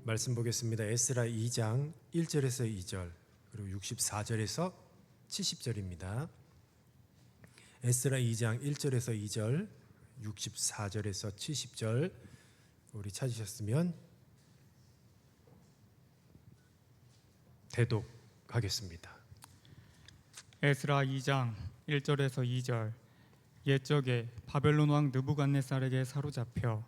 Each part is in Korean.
말씀 보겠습니다. 에스라 2장 1절에서 2절 그리고 64절에서 70절입니다. 에스라 2장 1절에서 2절 64절에서 70절 우리 찾으셨으면 대독하겠습니다. 에스라 2장 1절에서 2절. 옛적에 바벨론 왕 느부갓네살에게 사로잡혀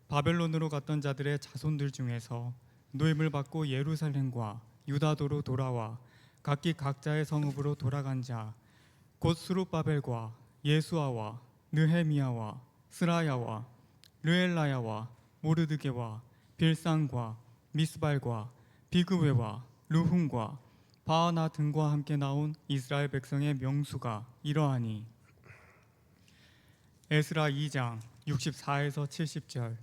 바벨론으로 갔던 자들의 자손들 중에서 노임을 받고 예루살렘과 유다도로 돌아와 각기 각자의 성읍으로 돌아간 자 곧 스룹바벨과 예수아와 느헤미야와 스라야와 르엘라야와 모르드게와 빌상과 미스발과 비그웨와 르훔과 바하나 등과 함께 나온 이스라엘 백성의 명수가 이러하니 에스라 2장 64에서 70절.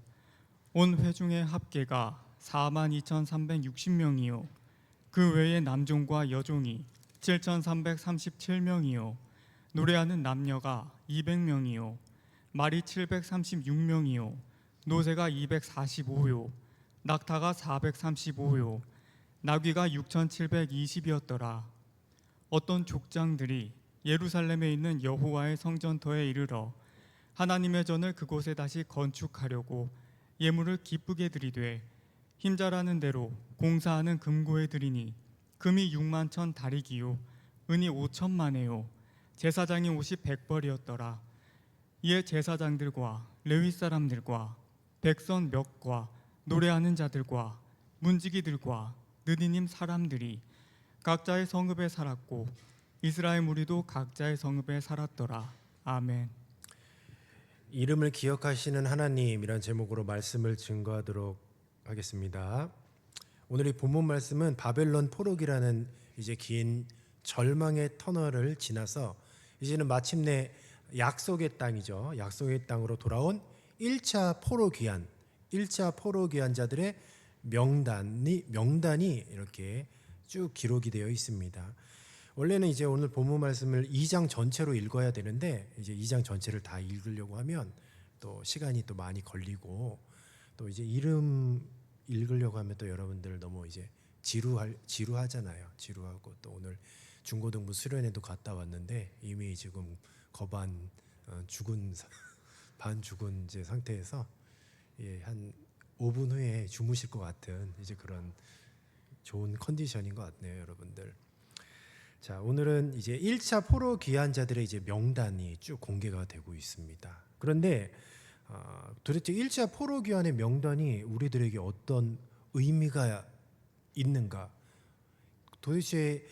온 회중의 합계가 42,360명이요 그 외에 남종과 여종이 7,337명이요 노래하는 남녀가 200명이요 말이 736명이요 노새가 245요 낙타가 435요 나귀가 6,720이었더라. 어떤 족장들이 예루살렘에 있는 여호와의 성전터에 이르러 하나님의 전을 그곳에 다시 건축하려고 예물을 기쁘게 드리되 힘자라는 대로 공사하는 금고에 드리니 금이 6만 천 다리기요 은이 5천만에요 제사장의 옷이 100벌이었더라. 이에 제사장들과 레위 사람들과 백성 몇과 노래하는 자들과 문지기들과 느디님 사람들이 각자의 성읍에 살았고 이스라엘 무리도 각자의 성읍에 살았더라. 아멘. 이름을 기억하시는 하나님이란 제목으로 말씀을 증거하도록 하겠습니다. 오늘의 본문 말씀은 바벨론 포로기라는 이제 긴 절망의 터널을 지나서 이제는 마침내 약속의 땅이죠. 약속의 땅으로 돌아온 1차 포로 귀환 자들의 명단이 이렇게 쭉 기록이 되어 있습니다. 원래는 이제 오늘 본문 말씀을 2장 전체로 읽어야 되는데 이제 2장 전체를 다 읽으려고 하면 또 시간이 또 많이 걸리고 또 이제 이름 읽으려고 하면 또 여러분들 너무 이제 지루하잖아요. 지루하고 또 오늘 중고등부 수련회도 갔다 왔는데 이미 지금 반 죽은 이제 상태에서 한 5분 후에 주무실 것 같은 이제 그런 좋은 컨디션인 것 같네요, 여러분들. 자, 오늘은 이제 1차 포로 귀환자들의 이제 명단이 쭉 공개가 되고 있습니다. 그런데 도대체 1차 포로 귀환의 명단이 우리들에게 어떤 의미가 있는가? 도대체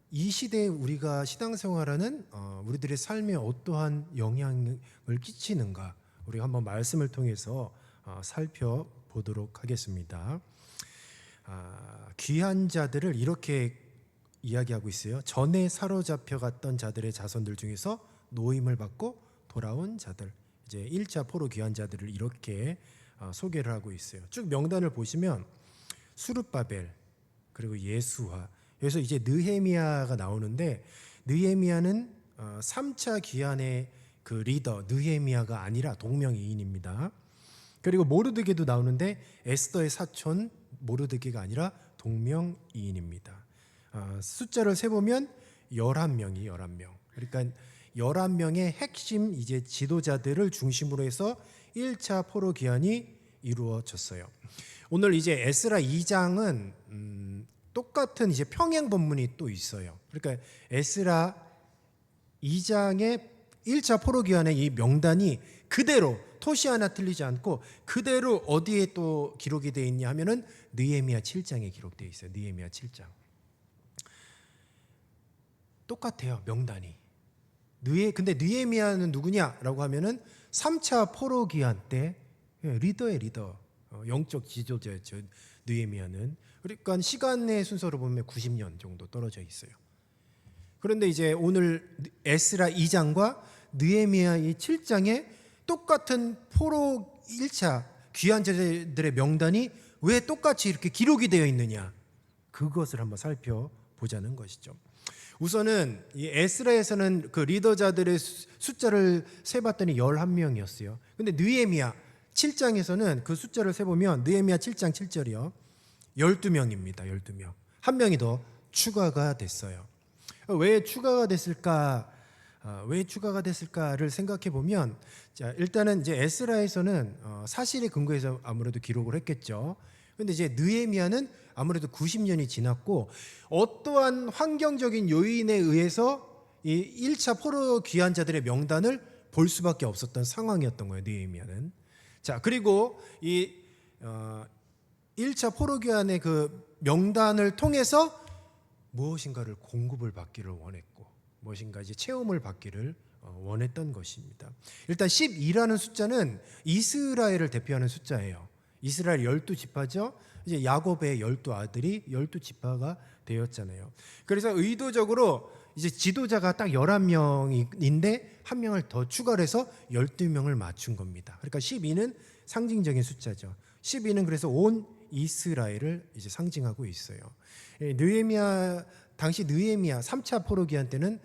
이 시대에 우리가 신앙생활하는 우리들의 삶에 어떠한 영향을 끼치는가? 우리가 한번 말씀을 통해서 살펴보도록 하겠습니다. 귀한 자들을 이렇게 이야기하고 있어요. 전에 사로잡혀 갔던 자들의 자손들 중에서 노임을 받고 돌아온 자들, 이제 1차 포로 귀한 자들을 이렇게 소개를 하고 있어요. 쭉 명단을 보시면 스룹바벨 그리고 예수아, 여기서 이제 느헤미야가 나오는데 느헤미야는 3차 귀환의 그 리더 느헤미야가 아니라 동명이인입니다. 그리고 모르드게도 나오는데 에스더의 사촌 모르드게가 아니라 동명이인입니다. 숫자를 세보면 11명. 그러니까 11명의 핵심 이제 지도자들을 중심으로 해서 1차 포로 귀환이 이루어졌어요. 오늘 이제 에스라 2장은 똑같은 이제 평행 본문이 또 있어요. 그러니까 에스라 2장의 1차 포로 귀환의 이 명단이 그대로 토시 하나 틀리지 않고 그대로 어디에 또 기록이 되어 있냐 하면은 느헤미야 7장에 기록되어 있어요. 느헤미야 7장. 똑같아요, 명단이. 근데 느헤미야는 누구냐라고 하면은 3차 포로 귀환 때 리더의 리더, 영적 지도자죠. 느헤미야는. 그러니까 시간의 순서로 보면 90년 정도 떨어져 있어요. 그런데 이제 오늘 에스라 2장과 느헤미야 이 7장에 똑같은 포로 1차 귀한 자들의 명단이 왜 똑같이 이렇게 기록이 되어 있느냐, 그것을 한번 살펴보자는 것이죠. 우선은 이 에스라에서는 그 리더자들의 숫자를 세봤더니 11명이었어요. 근데 느헤미야 7장에서는 그 숫자를 세보면 느헤미야 7장 7절이요. 12명입니다. 12명. 한 명이 더 추가가 됐어요. 왜 추가가 됐을까? 왜 추가가 됐을까를 생각해 보면, 자, 일단은 이제 에스라에서는 사실에 근거해서 아무래도 기록을 했겠죠. 근데 이제 느헤미야는 아무래도 90년이 지났고 어떠한 환경적인 요인에 의해서 이 1차 포로 귀환자들의 명단을 볼 수밖에 없었던 상황이었던 거예요. 느헤미야는. 자, 그리고 이 1차 포로 귀환의 그 명단을 통해서 무엇인가를 공급을 받기를 원했고 무엇인가 이제 체험을 받기를 원했던 것입니다. 일단 12라는 숫자는 이스라엘을 대표하는 숫자예요. 이스라엘 12지파죠. 이제 야곱의 12아들이 12지파가 되었잖아요. 그래서 의도적으로 이제 지도자가 딱 11명인데 한 명을 더 추가를 해서 12명을 맞춘 겁니다. 그러니까 12는 상징적인 숫자죠. 12는 그래서 온 이스라엘을 이제 상징하고 있어요. 느헤미야 당시 느헤미야 3차 포로 기한 때는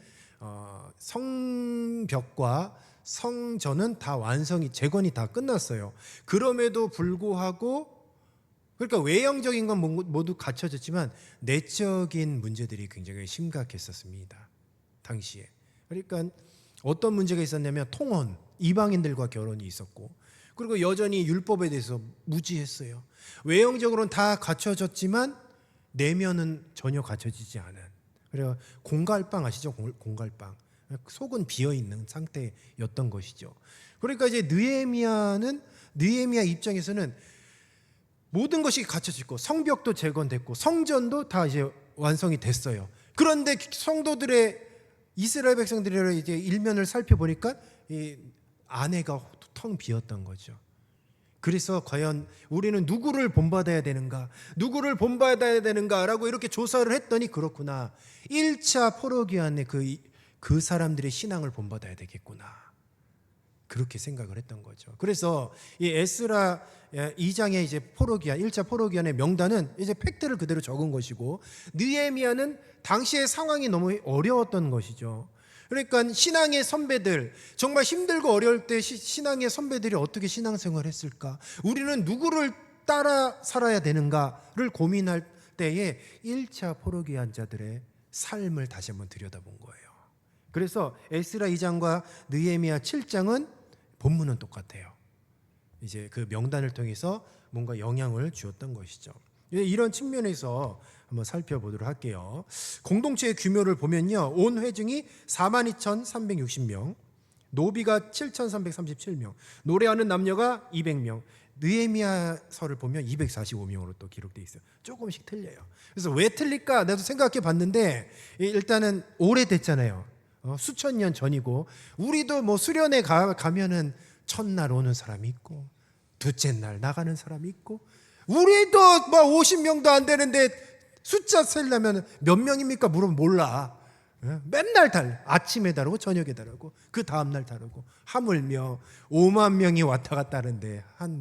성벽과 성전은 다 완성이 재건이 다 끝났어요. 그럼에도 불구하고 그러니까 외형적인 건 모두 갖춰졌지만 내적인 문제들이 굉장히 심각했었습니다. 당시에. 그러니까 어떤 문제가 있었냐면 통혼, 이방인들과 결혼이 있었고 그리고 여전히 율법에 대해서 무지했어요. 외형적으로는 다 갖춰졌지만 내면은 전혀 갖춰지지 않은. 그래서 공갈빵 아시죠? 공갈빵. 속은 비어 있는 상태였던 것이죠. 그러니까 이제 느헤미야 입장에서는 모든 것이 갖춰지고 성벽도 재건됐고 성전도 다 이제 완성이 됐어요. 그런데 성도들의 이스라엘 백성들의 이제 일면을 살펴보니까 이 안에가 텅 비었던 거죠. 그래서 과연 우리는 누구를 본받아야 되는가? 누구를 본받아야 되는가라고 이렇게 조사를 했더니 그렇구나. 1차 포로기한의 그 사람들의 신앙을 본받아야 되겠구나. 그렇게 생각을 했던 거죠. 그래서 이 에스라 2장의 이제 포로기한 1차 포로기한의 명단은 이제 팩트를 그대로 적은 것이고 느헤미야는 당시의 상황이 너무 어려웠던 것이죠. 그러니까 신앙의 선배들 정말 힘들고 어려울 때 신앙의 선배들이 어떻게 신앙생활을 했을까? 우리는 누구를 따라 살아야 되는가를 고민할 때에 1차 포로기한 자들의 삶을 다시 한번 들여다본 거예요. 그래서 에스라 2장과 느헤미야 7장은 본문은 똑같아요. 이제 그 명단을 통해서 뭔가 영향을 주었던 것이죠. 이런 측면에서 한번 살펴보도록 할게요. 공동체의 규모를 보면요, 온 회중이 42,360명, 노비가 7,337명, 노래하는 남녀가 200명. 느헤미야서를 보면 245명으로 또 기록되어 있어요. 조금씩 틀려요. 그래서 왜 틀릴까? 나도 생각해 봤는데 일단은 오래됐잖아요. 수천 년 전이고 우리도 뭐 수련회 가면은 첫날 오는 사람이 있고 둘째 날 나가는 사람이 있고 우리도 뭐 50명도 안 되는데 숫자 세려면 몇 명입니까? 물으면 몰라. 맨날 아침에 다르고 저녁에 다르고 그 다음날 다르고 하물며 5만 명이 왔다 갔다 하는데 한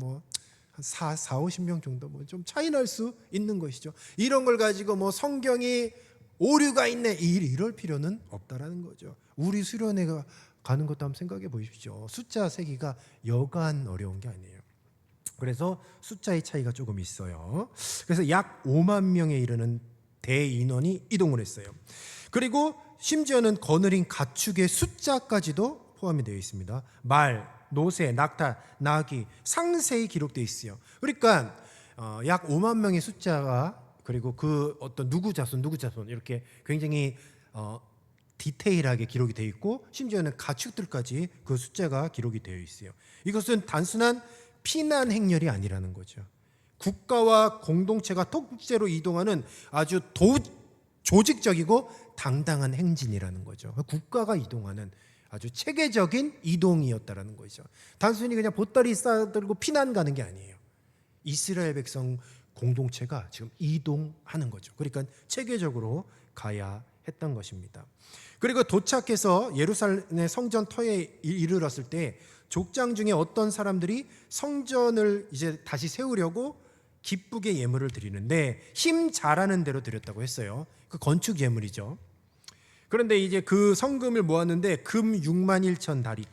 50명 정도 뭐 좀 차이 날 수 있는 것이죠. 이런 걸 가지고 뭐 성경이 오류가 있네 이럴 필요는 없다라는 거죠. 우리 수련회가 가는 것도 한번 생각해 보십시오. 숫자 세기가 여간 어려운 게 아니에요. 그래서 숫자의 차이가 조금 있어요. 그래서 약 5만 명에 이르는 대인원이 이동을 했어요. 그리고 심지어는 거느린 가축의 숫자까지도 포함이 되어 있습니다. 말, 노새, 낙타, 나귀 상세히 기록되어 있어요. 그러니까 약 5만 명의 숫자가 그리고 그 어떤 누구 자손 이렇게 굉장히 디테일하게 기록이 되어 있고 심지어는 가축들까지 그 숫자가 기록이 되어 있어요. 이것은 단순한 피난 행렬이 아니라는 거죠. 국가와 공동체가 통째로 이동하는 아주 조직적이고 당당한 행진이라는 거죠. 국가가 이동하는 아주 체계적인 이동이었다라는 거죠. 단순히 그냥 보따리 싸들고 피난 가는 게 아니에요. 이스라엘 백성 공동체가 지금 이동하는 거죠. 그러니까 체계적으로 가야 했던 것입니다. 그리고 도착해서 예루살렘의 성전 터에 이르렀을 때 족장 중에 어떤 사람들이 성전을 이제 다시 세우려고 기쁘게 예물을 드리는데 힘 잘하는 대로 드렸다고 했어요. 그 건축 예물이죠. 그런데 이제 그 성금을 모았는데 금 6만 1천 다리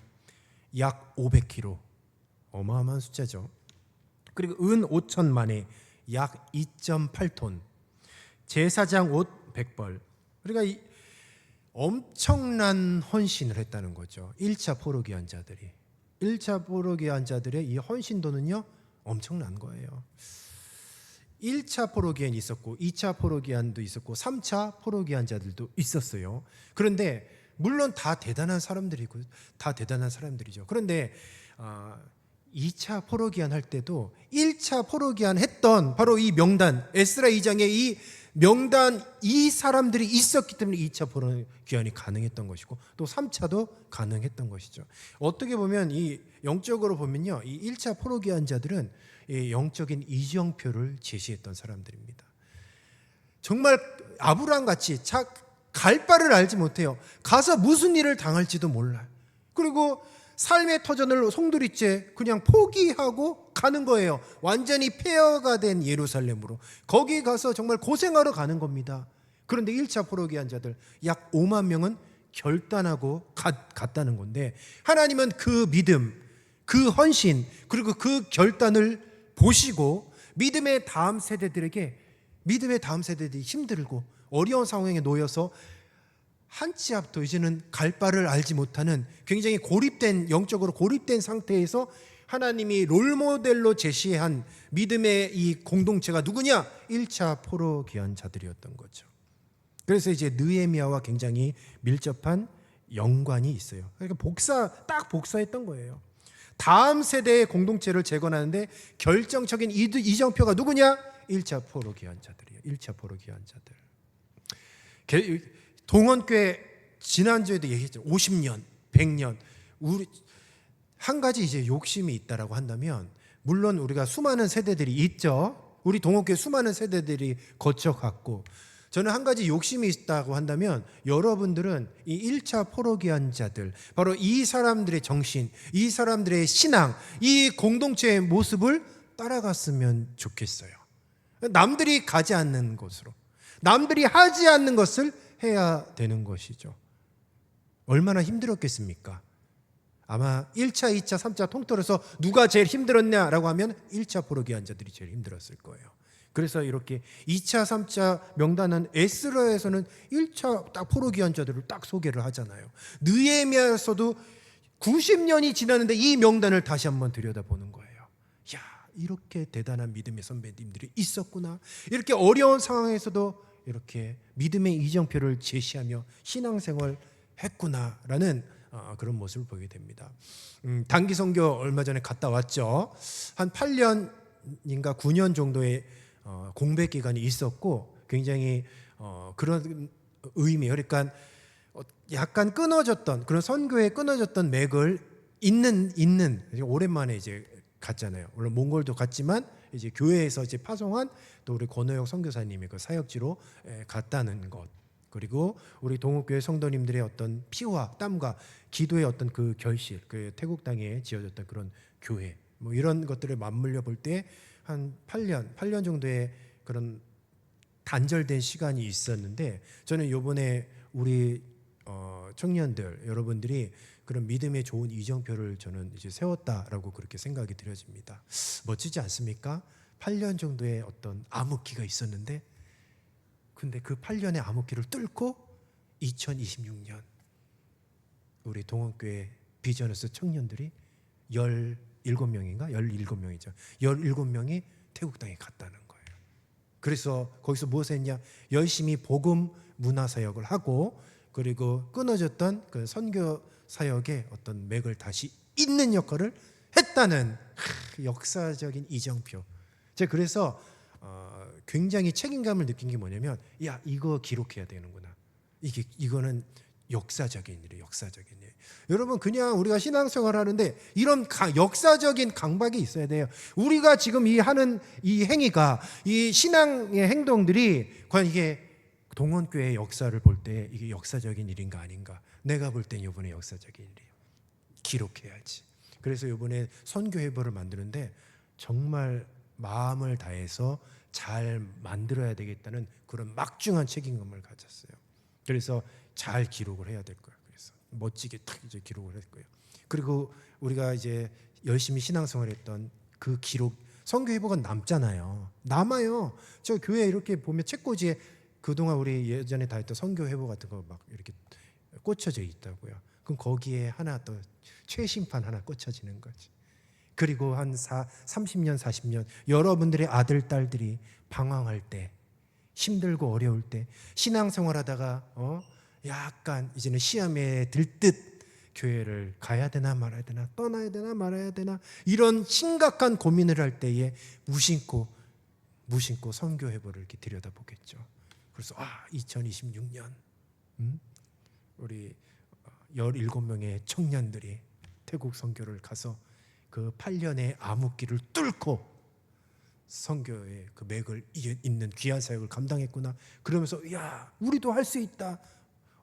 약 500kg 어마어마한 숫자죠. 그리고 은 5천만에 약 2.8톤, 제사장 옷 100벌. 그러니까 이 엄청난 헌신을 했다는 거죠. 1차 포로기한 자들이. 1차 포로기한 자들의 이 헌신도는요 엄청난 거예요. 1차 포로기한이 있었고 2차 포로기한도 있었고 3차 포로기한 자들도 있었어요. 그런데 물론 다 대단한 사람들이고 다 대단한 사람들이죠. 그런데 2차 포로기한 할 때도 1차 포로기한 했던 바로 이 명단, 에스라 2장에 이 명단, 이 사람들이 있었기 때문에 2차 포로기한이 가능했던 것이고 또 3차도 가능했던 것이죠. 어떻게 보면 이 영적으로 보면요, 이 1차 포로기한 자들은 이 영적인 이정표를 제시했던 사람들입니다. 정말 아브라함 같이 갈 바를 알지 못해요. 가서 무슨 일을 당할지도 몰라요. 그리고 삶의 터전을 송두리째 그냥 포기하고 가는 거예요. 완전히 폐허가 된 예루살렘으로. 거기 가서 정말 고생하러 가는 겁니다. 그런데 1차 포로기한 자들 약 5만 명은 결단하고 갔다는 건데, 하나님은 그 믿음, 그 헌신, 그리고 그 결단을 보시고 믿음의 다음 세대들이 힘들고 어려운 상황에 놓여서 한 치 앞도 이제는 갈 바를 알지 못하는 굉장히 영적으로 고립된 상태에서 하나님이 롤모델로 제시한 믿음의 이 공동체가 누구냐? 1차 포로기한 자들이었던 거죠. 그래서 이제 느헤미야와 굉장히 밀접한 연관이 있어요. 그러니까 복사했던 거예요. 다음 세대의 공동체를 재건하는데 결정적인 이정표가 누구냐? 1차 포로기한 자들이에요. 1차 포로기한 자들. 동원교회 지난주에도 얘기했죠. 50년, 100년. 우리 한 가지 이제 욕심이 있다라고 한다면, 물론 우리가 수많은 세대들이 있죠. 우리 동원교회 수많은 세대들이 거쳐갔고, 저는 한 가지 욕심이 있다고 한다면 여러분들은 이 1차 포로기한 자들, 바로 이 사람들의 정신, 이 사람들의 신앙, 이 공동체의 모습을 따라갔으면 좋겠어요. 남들이 가지 않는 곳으로, 남들이 하지 않는 것을 해야 되는 것이죠. 얼마나 힘들었겠습니까? 아마 1차, 2차, 3차 통틀어서 누가 제일 힘들었냐라고 하면 1차 포로기한 자들이 제일 힘들었을 거예요. 그래서 이렇게 2차, 3차 명단은 에스라에서는 1차 딱 포로기한 자들을 딱 소개를 하잖아요. 느헤미야에서도 90년이 지났는데 이 명단을 다시 한번 들여다보는 거예요. 야, 이렇게 대단한 믿음의 선배님들이 있었구나. 이렇게 어려운 상황에서도 이렇게 믿음의 이정표를 제시하며 신앙생활 했구나라는 그런 모습을 보게 됩니다. 단기 선교 얼마 전에 갔다 왔죠. 한 8년인가 9년 정도의 공백 기간이 있었고, 굉장히 그런 의미예요. 그러니까 약간 끊어졌던, 그런 선교에 끊어졌던 맥을 잇는 오랜만에 이제 갔잖아요. 물론 몽골도 갔지만 이제 교회에서 이제 파송한 또 우리 권호영 선교사님의 그 사역지로 갔다는 것, 그리고 우리 동국교회 성도님들의 어떤 피와 땀과 기도의 어떤 그 결실, 그 태국 땅에 지어졌던 그런 교회, 뭐 이런 것들을 맞물려 볼 때 한 8년 정도의 그런 단절된 시간이 있었는데, 저는 이번에 우리 청년들 여러분들이 그런 믿음의 좋은 이정표를 저는 이제 세웠다라고 그렇게 생각이 들어집니다. 멋지지 않습니까? 8년 정도의 어떤 암흑기가 있었는데, 근데 그 8년의 암흑기를 뚫고 2026년 우리 동원교회 비전에서 청년들이 17명인가? 17명이죠. 17명이 태국 땅에 갔다는 거예요. 그래서 거기서 무엇을 했냐? 열심히 복음 문화 사역을 하고, 그리고 끊어졌던 그 선교 사역의 어떤 맥을 다시 잇는 역할을 했다는 역사적인 이정표. 제가 그래서 굉장히 책임감을 느낀 게 뭐냐면, 야, 이거 기록해야 되는구나. 이거는 역사적인 일이에요. 역사적인 일. 여러분, 그냥 우리가 신앙생활 하는데 이런 역사적인 강박이 있어야 돼요. 우리가 지금 하는 이 행위가, 이 신앙의 행동들이 과연 이게 동원교회의 역사를 볼 때 이게 역사적인 일인가 아닌가? 내가 볼 땐 이번에 역사적인 일이에요. 기록해야지. 그래서 이번에 선교회보를 만드는데 정말 마음을 다해서 잘 만들어야 되겠다는 그런 막중한 책임감을 가졌어요. 그래서 잘 기록을 해야 될 거예요. 그래서 멋지게 딱 이제 기록을 할 거예요. 그리고 우리가 이제 열심히 신앙생활했던 그 기록, 선교 회복은 남잖아요. 남아요. 저 교회 이렇게 보면 책꽂이에 그동안 우리 예전에 다 했던 선교 회복 같은 거 막 이렇게 꽂혀져 있다고요. 그럼 거기에 하나 또 최신판 하나 꽂혀지는 거지. 그리고 한 30년 40년 여러분들의 아들 딸들이 방황할 때, 힘들고 어려울 때, 신앙생활하다가 약간 이제는 시험에 들듯 교회를 가야 되나 말아야 되나, 떠나야 되나 말아야 되나, 이런 심각한 고민을 할 때에 무심코 선교 회복을 이렇게 들여다보겠죠. 그래서 2026년 우리 17명의 청년들이 태국 선교를 가서 그 8년의 암흑기를 뚫고 선교의 그 맥을 잇는 귀한 사역을 감당했구나. 그러면서 야, 우리도 할 수 있다.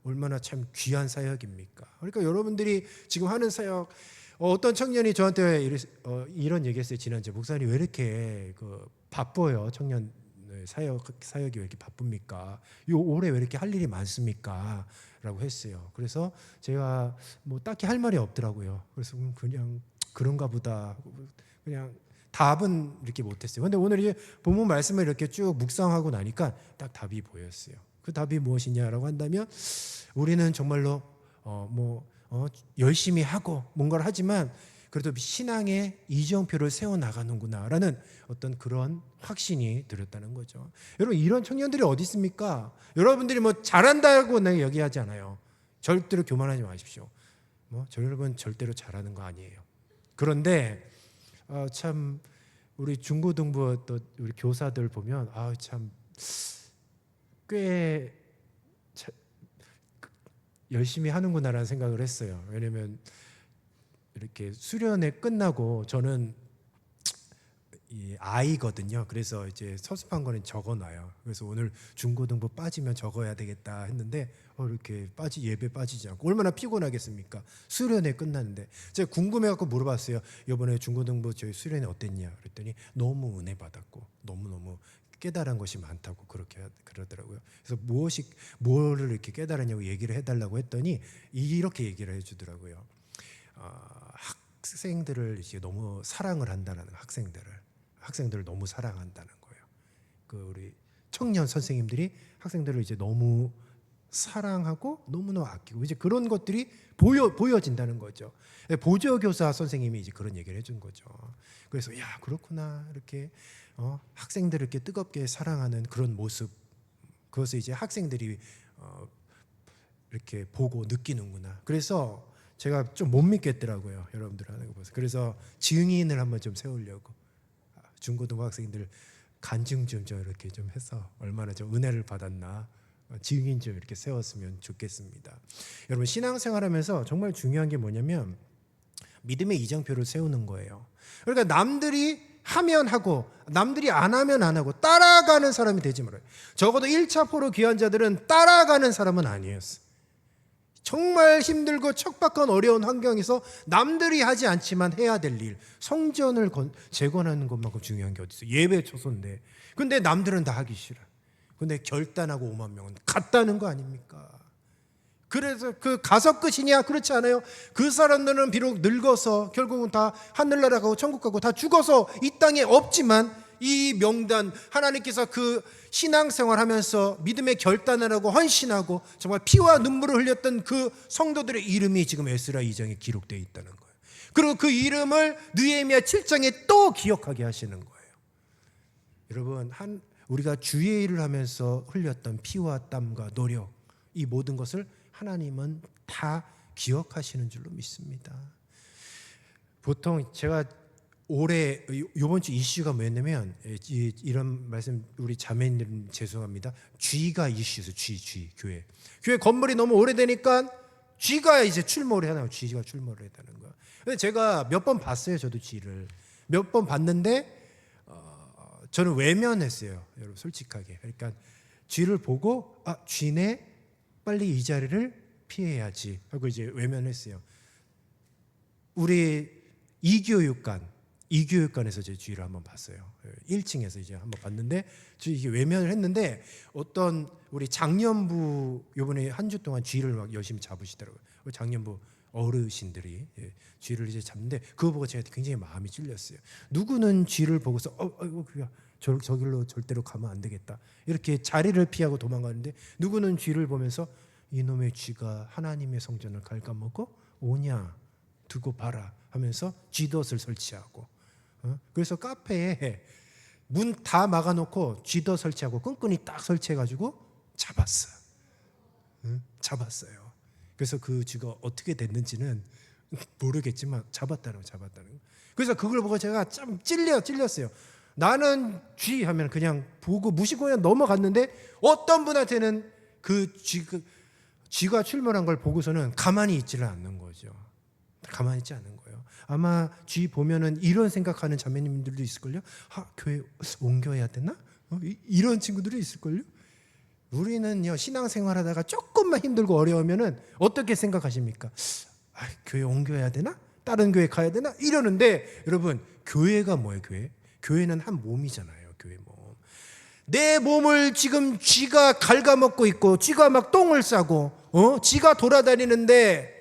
얼마나 참 귀한 사역입니까? 그러니까 여러분들이 지금 하는 사역, 어떤 청년이 저한테 이런 얘기했어요. 지난주에 목사님 왜 이렇게 바빠요? 청년 사역이 왜 이렇게 바쁩니까? 올해 왜 이렇게 할 일이 많습니까? 라고 했어요. 그래서 제가 뭐 딱히 할 말이 없더라고요. 그래서 그냥 그런가 보다, 그냥 답은 이렇게 못했어요. 근데 오늘 이제 본문 말씀을 이렇게 쭉 묵상하고 나니까 딱 답이 보였어요. 그 답이 무엇이냐라고 한다면, 우리는 정말로 열심히 하고 뭔가를 하지만 그래도 신앙의 이정표를 세워 나가는구나라는 어떤 그런 확신이 들었다는 거죠. 여러분, 이런 청년들이 어디 있습니까? 여러분들이 뭐 잘한다고 내가 얘기하지 않아요. 절대로 교만하지 마십시오. 여러분 절대로 잘하는 거 아니에요. 그런데 참 우리 중고등부 또 우리 교사들 보면 참 꽤 열심히 하는구나라는 생각을 했어요. 왜냐면 이렇게 수련회 끝나고, 저는 이 아이거든요. 그래서 이제 서술한 거는 적어놔요. 그래서 오늘 중고등부 빠지면 적어야 되겠다 했는데 이렇게 예배 빠지지 않고 얼마나 피곤하겠습니까? 수련회 끝났는데 제가 궁금해갖고 물어봤어요. 이번에 중고등부 저희 수련회 어땠냐? 그랬더니 너무 은혜 받았고 너무너무 깨달은 것이 많다고 그러더라고요. 그래서 뭐를 이렇게 깨달았냐고 얘기를 해달라고 했더니 이렇게 얘기를 해주더라고요. 학생들을 이제 너무 사랑을 한다는, 학생들을 너무 사랑한다는 거예요. 우리 청년 선생님들이 학생들을 이제 너무 사랑하고 너무너무 아끼고, 이제 그런 것들이 보여진다는 거죠. 보조교사 선생님이 이제 그런 얘기를 해준 거죠. 그래서 야, 그렇구나, 이렇게 학생들을 이렇게 뜨겁게 사랑하는 그런 모습, 그것을 이제 학생들이 이렇게 보고 느끼는구나. 그래서 제가 좀 못 믿겠더라고요, 여러분들 하는 거 보세요. 그래서 증인을 한번 좀 세우려고 중고등부 학생들 간증 좀 이렇게 좀 해서 얼마나 좀 은혜를 받았나 증인 좀 이렇게 세웠으면 좋겠습니다. 여러분, 신앙생활하면서 정말 중요한 게 뭐냐면 믿음의 이정표를 세우는 거예요. 그러니까 남들이 하면 하고 남들이 안 하면 안 하고 따라가는 사람이 되지 말아요. 적어도 1차 포로 귀한 자들은 따라가는 사람은 아니었어요. 정말 힘들고 척박한 어려운 환경에서 남들이 하지 않지만 해야 될 일, 성전을 재건하는 것만큼 중요한 게 어디 있어요? 예배 초소인데. 근데 남들은 다 하기 싫어. 근데 결단하고 5만 명은 갔다는 거 아닙니까? 그래서 가서 끝이냐? 그렇지 않아요. 그 사람들은 비록 늙어서 결국은 다 하늘나라 가고 천국 가고 다 죽어서 이 땅에 없지만, 이 명단, 하나님께서 그 신앙생활하면서 믿음의 결단을 하고 헌신하고 정말 피와 눈물을 흘렸던 그 성도들의 이름이 지금 에스라 2장에 기록되어 있다는 거예요. 그리고 그 이름을 느헤미야 7장에 또 기억하게 하시는 거예요. 여러분, 우리가 주의 일을 하면서 흘렸던 피와 땀과 노력, 이 모든 것을 하나님은 다 기억하시는 줄로 믿습니다. 보통 제가 올해 이번 주 이슈가 뭐였냐면, 이런 말씀 우리 자매님 죄송합니다. 쥐가 이슈에서 쥐 교회 건물이 너무 오래되니까 쥐가 이제 출몰을 하나요. 쥐가 출몰을 했다는 거야. 근데 제가 몇 번 봤어요. 저도 쥐를 몇 번 봤는데 저는 외면했어요. 여러분, 솔직하게. 그러니까 쥐를 보고 쥐네, 빨리 이 자리를 피해야지 하고 이제 외면했어요. 우리 이교육관에서 제 쥐를 한번 봤어요. 1층에서 이제 한번 봤는데 이게 외면을 했는데, 어떤 우리 장년부 요번에 한 주 동안 쥐를 막 열심히 잡으시더라고요. 장년부 어르신들이 쥐를 이제 잡는데 그거 보고 제가 굉장히 마음이 찔렸어요. 누구는 쥐를 보고서 그야 저길로 절대로 가면 안 되겠다 이렇게 자리를 피하고 도망가는데, 누구는 쥐를 보면서 이놈의 쥐가 하나님의 성전을 갉아먹고 오냐 두고 봐라 하면서 쥐덫을 설치하고, 그래서 카페에 문 다 막아놓고 쥐덫 설치하고 끈끈이 딱 설치해가지고 잡았어요. 잡았어요. 그래서 그 쥐가 어떻게 됐는지는 모르겠지만 잡았다는 거. 그래서 그걸 보고 제가 참 찔렸어요. 나는 쥐 하면 그냥 보고 무시고 그냥 넘어갔는데, 어떤 분한테는 그 쥐가 출몰한 걸 보고서는 가만히 있지를 않는 거죠. 가만히 있지 않는 거예요. 아마 쥐 보면은 이런 생각하는 자매님들도 있을걸요. 교회 옮겨야 되나? 이런 친구들이 있을걸요. 우리는요, 신앙생활하다가 조금만 힘들고 어려우면은 어떻게 생각하십니까? 교회 옮겨야 되나? 다른 교회 가야 되나? 이러는데, 여러분, 교회가 뭐예요? 교회는 한 몸이잖아요. 교회 몸. 내 몸을 지금 쥐가 갉아먹고 있고, 쥐가 막 똥을 싸고, 쥐가 돌아다니는데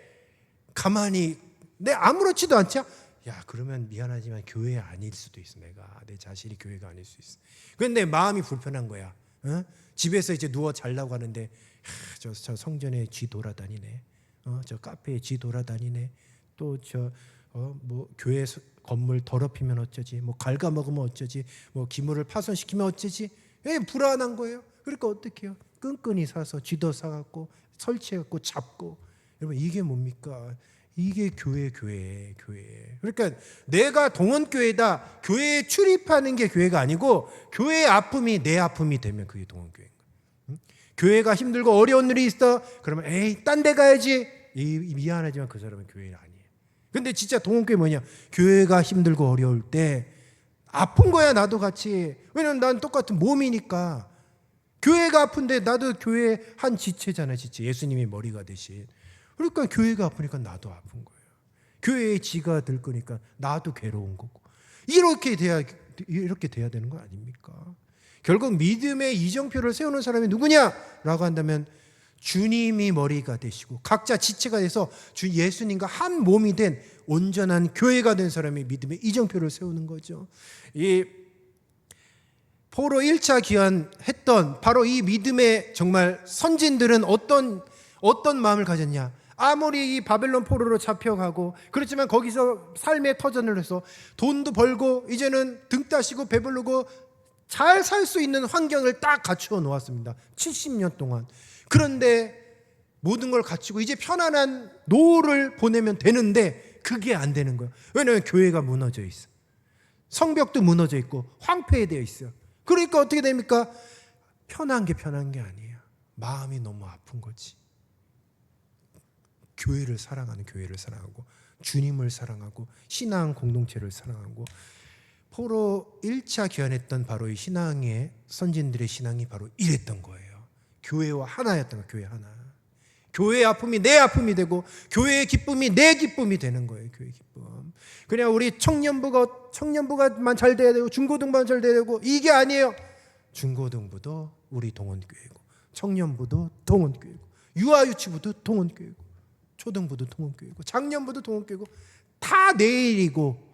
가만히 내 아무렇지도 않죠? 야, 그러면 미안하지만 교회 아닐 수도 있어. 내 자신이 교회가 아닐 수 있어. 그런데 마음이 불편한 거야. 집에서 이제 누워 자려고 하는데, 저 성전에 쥐 돌아다니네. 저 카페에 쥐 돌아다니네. 또 뭐 교회 건물 더럽히면 어쩌지? 뭐 갉아먹으면 어쩌지? 뭐 기물을 파손시키면 어쩌지? 불안한 거예요. 그러니까 어떻게 해요? 끈끈이 사서 쥐도 사갖고 설치해갖고 잡고. 여러분, 이게 뭡니까? 이게 교회. 그러니까 내가 동원교회다, 교회에 출입하는 게 교회가 아니고, 교회의 아픔이 내 아픔이 되면 그게 동원교회인 거야. 교회가 힘들고 어려운 일이 있어, 그러면 딴 데 가야지. 미안하지만 그 사람은 교회 아니에요. 근데 진짜 동원교회 뭐냐? 교회가 힘들고 어려울 때 아픈 거야, 나도 같이. 왜냐면 난 똑같은 몸이니까. 교회가 아픈데 나도 교회 한 지체잖아요. 지체. 예수님이 머리가 되신. 그러니까 교회가 아프니까 나도 아픈 거예요. 교회에 지가 들거니까 나도 괴로운 거고. 이렇게 돼야 되는 거 아닙니까? 결국 믿음의 이정표를 세우는 사람이 누구냐라고 한다면, 주님이 머리가 되시고 각자 지체가 돼서 예수님과 한 몸이 된 온전한 교회가 된 사람이 믿음의 이정표를 세우는 거죠. 이 포로 1차 귀환했던 바로 이 믿음의 정말 선진들은 어떤 마음을 가졌냐? 아무리 이 바벨론 포로로 잡혀가고 그렇지만 거기서 삶의 터전을 해서 돈도 벌고 이제는 등 따시고 배부르고 잘 살 수 있는 환경을 딱 갖추어 놓았습니다. 70년 동안. 그런데 모든 걸 갖추고 이제 편안한 노후를 보내면 되는데 그게 안 되는 거예요. 왜냐하면 교회가 무너져 있어. 성벽도 무너져 있고 황폐되어 있어요. 그러니까 어떻게 됩니까? 편한 게 아니에요. 마음이 너무 아픈 거지. 교회를 사랑하고 주님을 사랑하고 신앙 공동체를 사랑하고, 포로 1차 귀환했던 바로 이 신앙의 선진들의 신앙이 바로 이랬던 거예요. 교회와 하나였던 거예요. 교회 하나. 교회의 아픔이 내 아픔이 되고 교회의 기쁨이 내 기쁨이 되는 거예요. 교회의 기쁨. 그냥 우리 청년부가만 잘 돼야 되고 중고등부만 잘 돼야 되고 이게 아니에요. 중고등부도 우리 동원교회고, 청년부도 동원교회고, 유아유치부도 동원교회고, 초등부도 동원교회고, 장년부도 동원교회고, 다 내일이고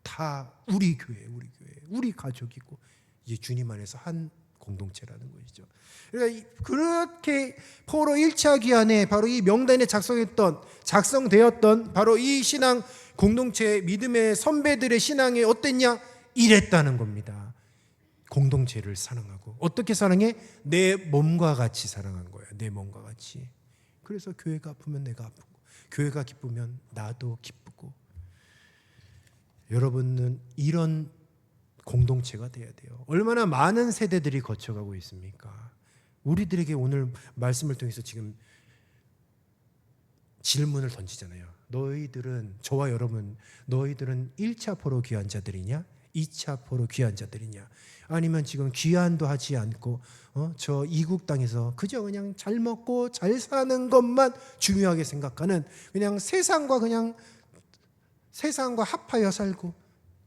다 우리 교회, 우리 가족이고, 이제 주님 안에서 한 공동체라는 것이죠. 그러니까 그렇게 포로 1차 기한에 바로 이 명단에 작성되었던 바로 이 신앙 공동체, 믿음의 선배들의 신앙이 어땠냐? 이랬다는 겁니다. 공동체를 사랑하고. 어떻게 사랑해? 내 몸과 같이 사랑한 거예요. 내 몸과 같이. 그래서 교회가 아프면 내가 아프고, 교회가 기쁘면 나도 기쁘고. 여러분은 이런 공동체가 돼야 돼요. 얼마나 많은 세대들이 거쳐가고 있습니까? 우리들에게 오늘 말씀을 통해서 지금 질문을 던지잖아요. 저와 여러분, 너희들은 1차 포로 귀한 자들이냐? 2차 포로 귀한 자들이냐? 아니면 지금 귀환도 하지 않고 저 이국 땅에서 그저 그냥 잘 먹고 잘 사는 것만 중요하게 생각하는, 그냥 세상과 합하여 살고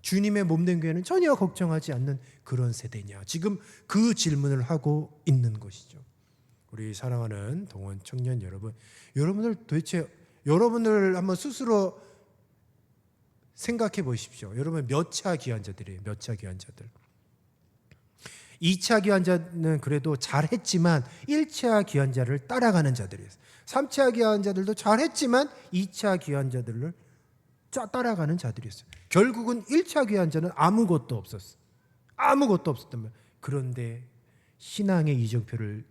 주님의 몸된 교회는 전혀 걱정하지 않는 그런 세대냐? 지금 그 질문을 하고 있는 것이죠. 우리 사랑하는 동원 청년 여러분, 여러분들 도대체 여러분들 한번 스스로 생각해 보십시오. 여러분 몇 차 귀환자들이에요. 몇 차 귀환자들. 2차 귀환자는 그래도 잘했지만 1차 귀환자를 따라가는 자들이에요. 3차 귀환자들도 잘했지만 2차 귀환자들을 따라가는 자들이었어요. 결국은 1차 귀환자는 아무것도 없었어요. 아무것도 없었단 말이에요. 그런데 신앙의 이정표를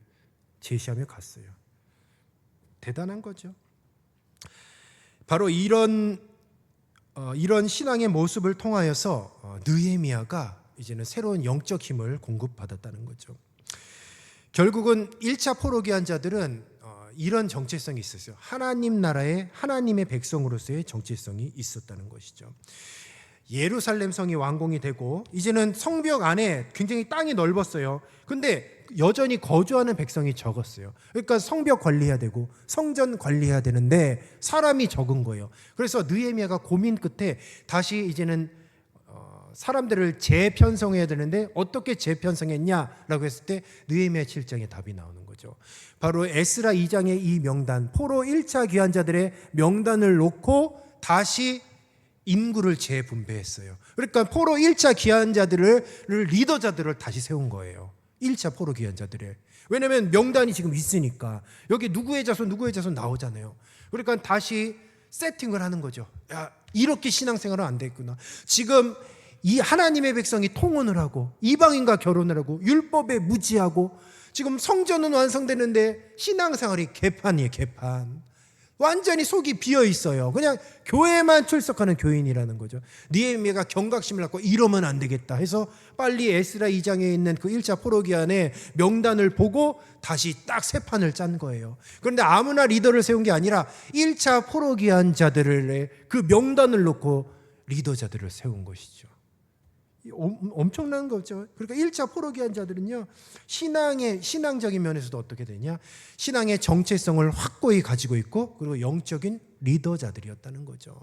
제시하며 갔어요. 대단한 거죠. 바로 이런 신앙의 모습을 통하여서 느헤미야가 이제는 새로운 영적 힘을 공급받았다는 거죠. 결국은 1차 포로 귀환자들은 이런 정체성이 있었어요. 하나님 나라의 하나님의 백성으로서의 정체성이 있었다는 것이죠. 예루살렘 성이 완공이 되고 이제는 성벽 안에 굉장히 땅이 넓었어요. 근데 여전히 거주하는 백성이 적었어요. 그러니까 성벽 관리해야 되고 성전 관리해야 되는데 사람이 적은 거예요. 그래서 느헤미야가 고민 끝에 다시 이제는 사람들을 재편성해야 되는데 어떻게 재편성했냐라고 했을 때 느헤미야 7장에 답이 나오는 거죠. 바로 에스라 2장의 이 명단, 포로 1차 귀환자들의 명단을 놓고 다시 인구를 재분배했어요. 그러니까 포로 1차 귀환자들을 리더자들을 다시 세운 거예요. 1차 포로 귀환자들의. 왜냐하면 명단이 지금 있으니까 여기 누구의 자손 나오잖아요. 그러니까 다시 세팅을 하는 거죠. 야, 이렇게 신앙생활은 안 됐구나. 지금 이 하나님의 백성이 통혼을 하고 이방인과 결혼을 하고 율법에 무지하고 지금 성전은 완성되는데 신앙생활이 개판이에요. 개판. 완전히 속이 비어 있어요. 그냥 교회만 출석하는 교인이라는 거죠. 느헤미야가 경각심을 갖고 이러면 안 되겠다 해서 빨리 에스라 2장에 있는 그 1차 포로 귀환의 명단을 보고 다시 딱 새 판을 짠 거예요. 그런데 아무나 리더를 세운 게 아니라 1차 포로 귀환자들의 그 명단을 놓고 리더자들을 세운 것이죠. 엄청난 거죠. 그러니까 1차 포로 귀환자들은요, 신앙적인 면에서도 어떻게 되냐? 신앙의 정체성을 확고히 가지고 있고, 그리고 영적인 리더자들이었다는 거죠.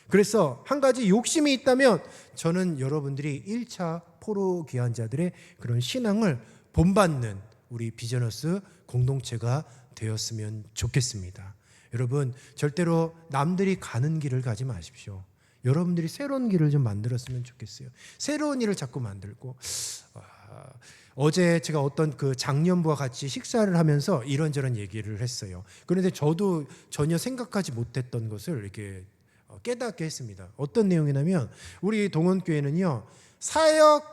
그래서 한 가지 욕심이 있다면, 저는 여러분들이 1차 포로 귀환자들의 그런 신앙을 본받는 우리 비전어스 공동체가 되었으면 좋겠습니다. 여러분, 절대로 남들이 가는 길을 가지 마십시오. 여러분들이 새로운 길을 좀 만들었으면 좋겠어요. 새로운 일을 자꾸 만들고, 어제 제가 어떤 그 장년부와 같이 식사를 하면서 이런저런 얘기를 했어요. 그런데 저도 전혀 생각하지 못했던 것을 이렇게 깨닫게 했습니다. 어떤 내용이냐면, 우리 동원교회는요,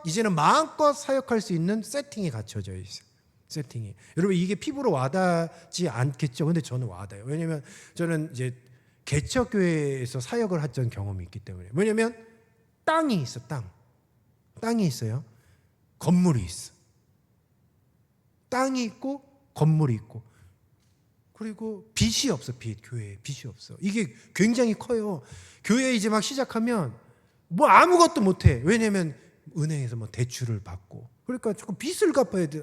이제는 마음껏 사역할 수 있는 세팅이 갖춰져 있어요. 세팅이. 여러분, 이게 피부로 와닿지 않겠죠? 근데 저는 와닿아요. 왜냐면 저는 이제 개척교회에서 사역을 했던 경험이 있기 때문에. 왜냐면 땅이 있어. 땅이 있어요. 건물이 있어. 땅이 있고 건물이 있고, 그리고 빚이 없어. 교회에 빚이 없어. 이게 굉장히 커요. 교회 이제 막 시작하면 뭐 아무것도 못해. 왜냐면 은행에서 뭐 대출을 받고, 그러니까 조금 빚을 갚아야 돼.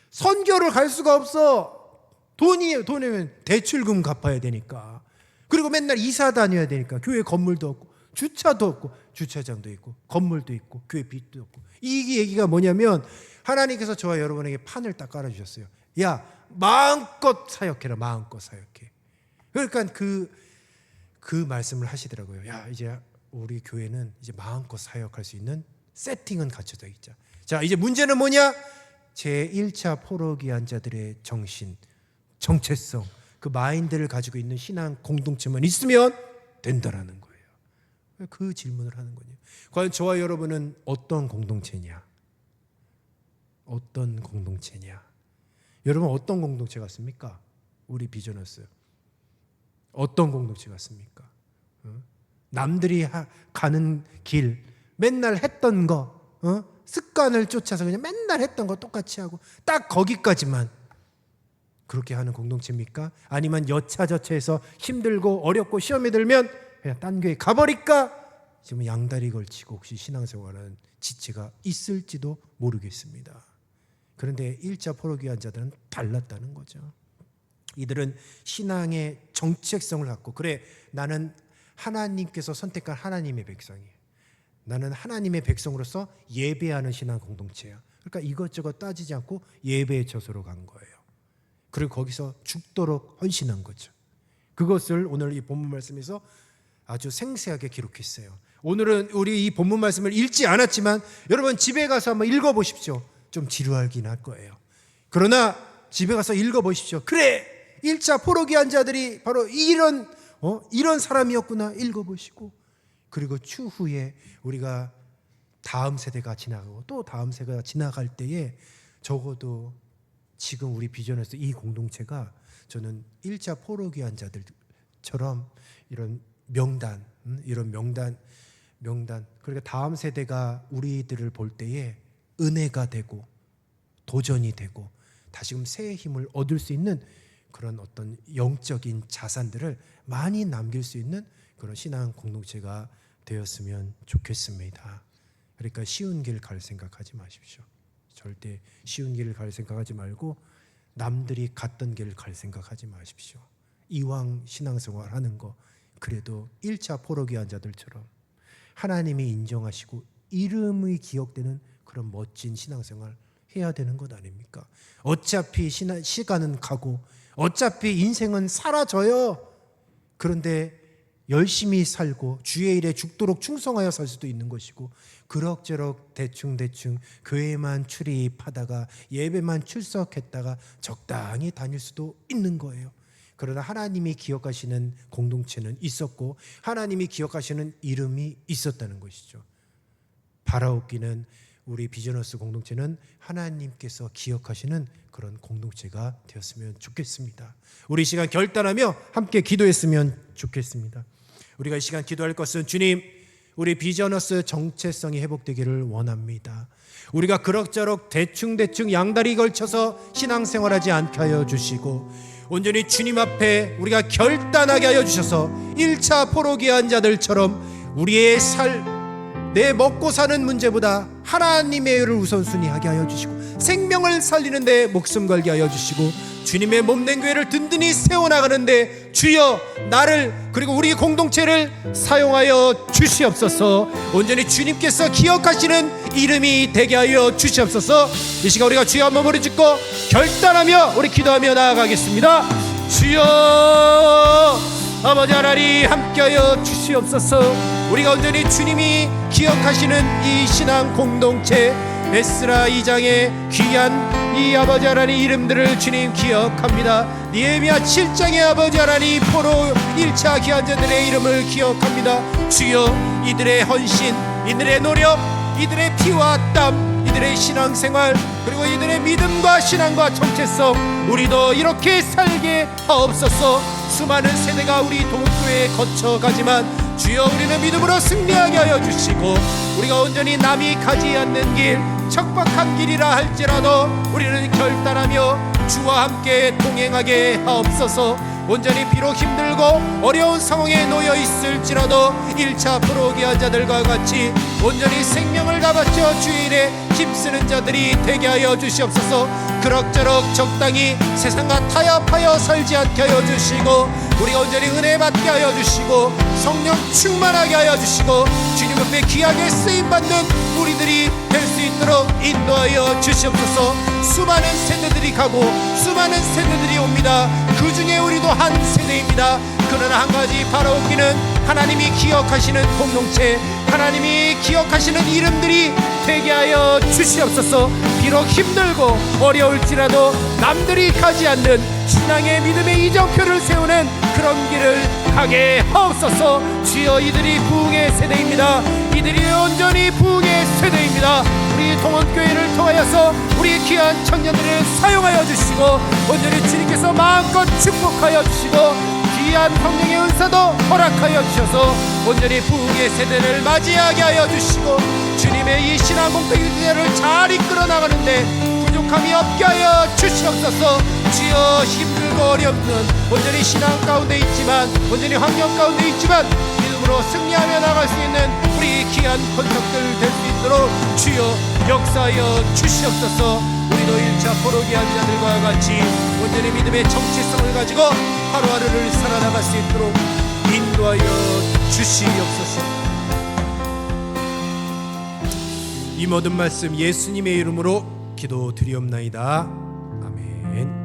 선교를 갈 수가 없어. 돈이면 대출금 갚아야 되니까. 그리고 맨날 이사 다녀야 되니까. 교회 건물도 없고 주차도 없고, 주차장도 있고 건물도 있고 교회 빚도 없고. 이 얘기가 뭐냐면, 하나님께서 저와 여러분에게 판을 딱 깔아주셨어요. 야, 마음껏 사역해라. 마음껏 사역해. 그러니까 그 말씀을 하시더라고요. 야, 이제 우리 교회는 이제 마음껏 사역할 수 있는 세팅은 갖춰져 있자. 자, 이제 문제는 뭐냐? 제 1차 포로 귀환자들의 정신, 정체성, 그 마인드를 가지고 있는 신앙 공동체만 있으면 된다라는 거예요. 그 질문을 하는 거예요. 과연 저와 여러분은 어떤 공동체냐? 어떤 공동체냐? 여러분 어떤 공동체 같습니까? 우리 비전어스 어떤 공동체 같습니까? 남들이 가는 길, 맨날 했던 거, 습관을 쫓아서 그냥 맨날 했던 거 똑같이 하고 딱 거기까지만 그렇게 하는 공동체입니까? 아니면 여차저차해서 힘들고 어렵고 시험에 들면 그냥 딴 교회 가버릴까? 지금 양다리 걸치고 혹시 신앙생활하는 지체가 있을지도 모르겠습니다. 그런데 1차 포로 귀환자들은 달랐다는 거죠. 이들은 신앙의 정체성을 갖고, 그래, 나는 하나님께서 선택한 하나님의 백성이에요. 나는 하나님의 백성으로서 예배하는 신앙 공동체야. 그러니까 이것저것 따지지 않고 예배의 처소로 간 거예요. 그리고 거기서 죽도록 헌신한 거죠. 그것을 오늘 이 본문 말씀에서 아주 생생하게 기록했어요. 오늘은 우리 이 본문 말씀을 읽지 않았지만 여러분 집에 가서 한번 읽어보십시오. 좀 지루하긴 할 거예요. 그러나 집에 가서 읽어보십시오. 그래, 1차 포로기한 자들이 바로 이런 사람이었구나 읽어보시고, 그리고 추후에 우리가 다음 세대가 지나가고 또 다음 세대가 지나갈 때에 적어도 지금 우리 비전에서 이 공동체가 저는 1차 포로기한 자들처럼 이런 명단, 그러니까 다음 세대가 우리들을 볼 때에 은혜가 되고 도전이 되고 다시금 새의 힘을 얻을 수 있는 그런 어떤 영적인 자산들을 많이 남길 수 있는 그런 신앙 공동체가 되었으면 좋겠습니다. 그러니까 쉬운 길 갈 생각하지 마십시오. 절대 쉬운 길을 갈 생각하지 말고 남들이 갔던 길을 갈 생각하지 마십시오. 이왕 신앙생활 하는 거 그래도 1차 포로기한 자들처럼 하나님이 인정하시고 이름이 기억되는 그런 멋진 신앙생활 해야 되는 것 아닙니까? 어차피 시간은 가고 어차피 인생은 사라져요. 그런데 열심히 살고 주의 일에 죽도록 충성하여 살 수도 있는 것이고, 그럭저럭 대충 교회만 출입하다가 예배만 출석했다가 적당히 다닐 수도 있는 거예요. 그러나 하나님이 기억하시는 공동체는 있었고 하나님이 기억하시는 이름이 있었다는 것이죠. 바라옵기는 우리 비전어스 공동체는 하나님께서 기억하시는 그런 공동체가 되었으면 좋겠습니다. 우리 이 시간 결단하며 함께 기도했으면 좋겠습니다. 우리가 이 시간 기도할 것은, 주님, 우리 비전어스 정체성이 회복되기를 원합니다. 우리가 그럭저럭 대충 양다리 걸쳐서 신앙생활하지 않게 하여 주시고 온전히 주님 앞에 우리가 결단하게 하여 주셔서 1차 포로기한 자들처럼 우리의 내 먹고 사는 문제보다 하나님의 일을 우선순위하게 하여 주시고 생명을 살리는 데 목숨 걸게 하여 주시고 주님의 몸된 교회를 든든히 세워나가는데 주여 나를 그리고 우리 공동체를 사용하여 주시옵소서. 온전히 주님께서 기억하시는 이름이 되게 하여 주시옵소서. 이 시간 우리가 주여 한번 머리 짚고 결단하며 우리 기도하며 나아가겠습니다. 주여 아버지 하나님 함께하여 주시옵소서. 우리가 온전히 주님이 기억하시는 이 신앙 공동체 에스라 2장의 귀한 이 아버지 하나님 이름들을 주님 기억합니다. 니에미야 7장의 아버지 하나님 포로 1차 귀환자들의 이름을 기억합니다. 주여 이들의 헌신, 이들의 노력, 이들의 피와 땀, 이들의 신앙생활, 그리고 이들의 믿음과 신앙과 정체성 우리도 이렇게 살게 하옵소서. 수많은 세대가 우리 동교회에 거쳐가지만 주여 우리는 믿음으로 승리하게 하여 주시고 우리가 온전히 남이 가지 않는 길, 척박한 길이라 할지라도 우리는 결단하며 주와 함께 동행하게 하옵소서. 온전히 비록 힘들고 어려운 상황에 놓여 있을지라도 1차 포로기한 자들과 같이 온전히 생명을 다 바쳐 주의 일에 힘쓰는 자들이 되게 하여 주시옵소서. 그럭저럭 적당히 세상과 타협하여 살지 않게 하여 주시고 우리가 온전히 은혜 받게 하여 주시고 성령 충만하게 하여 주시고 주님 앞에 귀하게 쓰임받는 우리들이 될 수 있도록 인도하여 주시옵소서. 수많은 세대들이 가고 수많은 세대들이 옵니다. 그 중에 우리도 한 세대입니다. 그러나 한 가지 바라옵기는 하나님이 기억하시는 공동체, 하나님이 기억하시는 이름들이 되게 하여 주시옵소서. 비록 힘들고 어려울지라도 남들이 가지 않는 신앙의 믿음의 이정표를 세우는 그런 길을 가게 하옵소서. 주여 이들이 부흥의 세대입니다. 이들이 온전히 부흥의 세대입니다. 우리 동원교회를 통하여서 우리 귀한 청년들을 사용하여 주시고 온전히 주님께서 마음껏 축복하여 주시고 귀한 성령의 은사도 허락하여 주셔서 온전히 부흥의 세대를 맞이하게 하여 주시고 주님의 이 신앙 공동체를 잘 이끌어 나가는데 부족함이 없게 하여 주시옵소서. 주여 힘들고 어렵는 온전히 신앙 가운데 있지만 온전히 환경 가운데 있지만 믿음으로 승리하며 나갈 수 있는 우리 귀한 권속들 될 수 있도록 주여 역사하여 주시옵소서. 우리도 1차 포로기한 자들과 같이 온전히 믿음의 정체성을 가지고 하루하루를 살아나갈 수 있도록 인도하여 주시옵소서. 이 모든 말씀 예수님의 이름으로 기도드리옵나이다. 아멘.